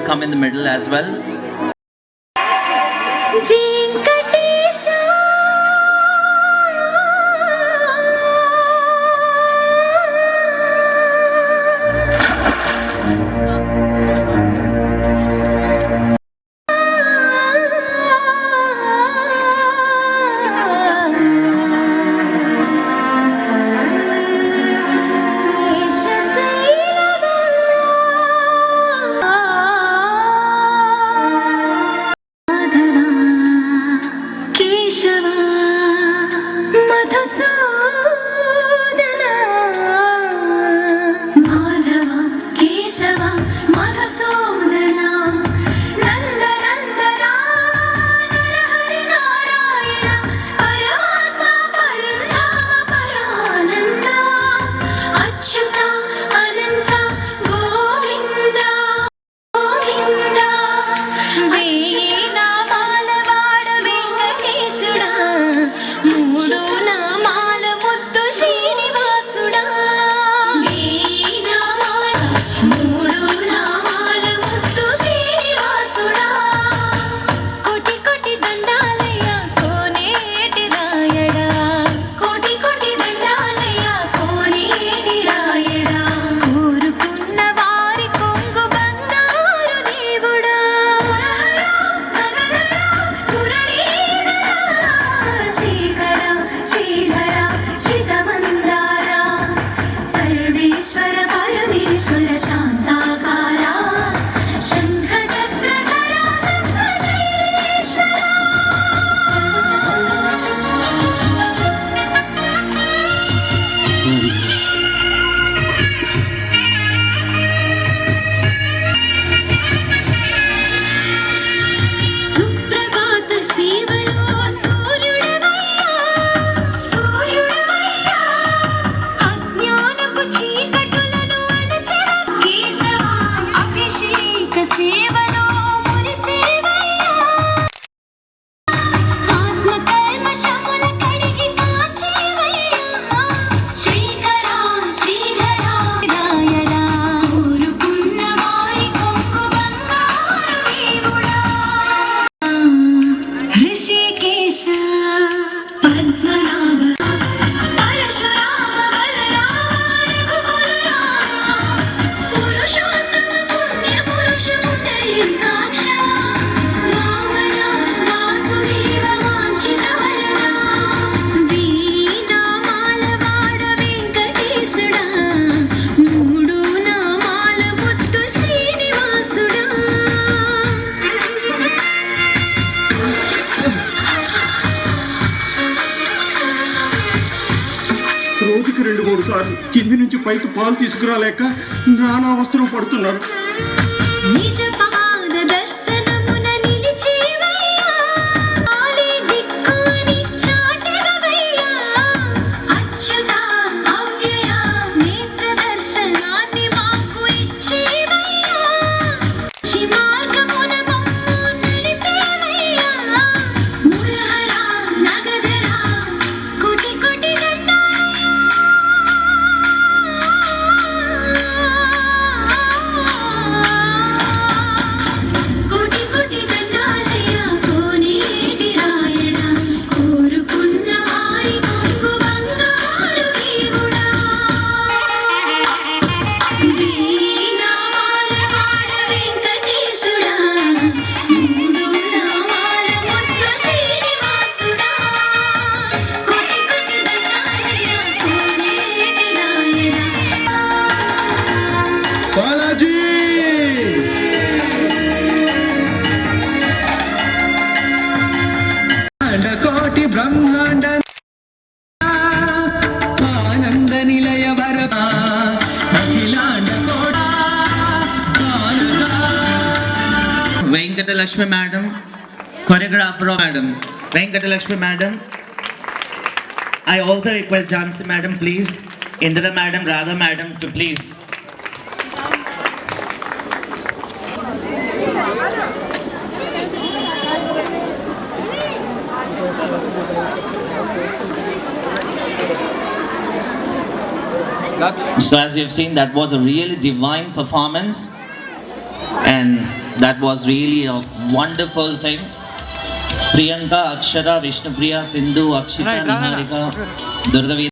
come in the middle as well. రోజుకి 2-3 సార్లు కింది నుంచి పైకి పాలు తీసుకురాలేక నానా అవస్థలు పడుతున్నారు. కోటి బ్రహ్మాండ ఆనంద నిలయ వర అఖిలాండ కోట Venkata Lakshmi madam, choreographer of madam. Venkata Lakshmi madam. I also request Jhansi madam please, Indra madam, Radha madam to please. So as you have seen, that was a really divine performance, and That was really a wonderful thing. Priyanka, Akshara, Vishnupriya, Sindhu, Akshita, Niharika, Durgavi.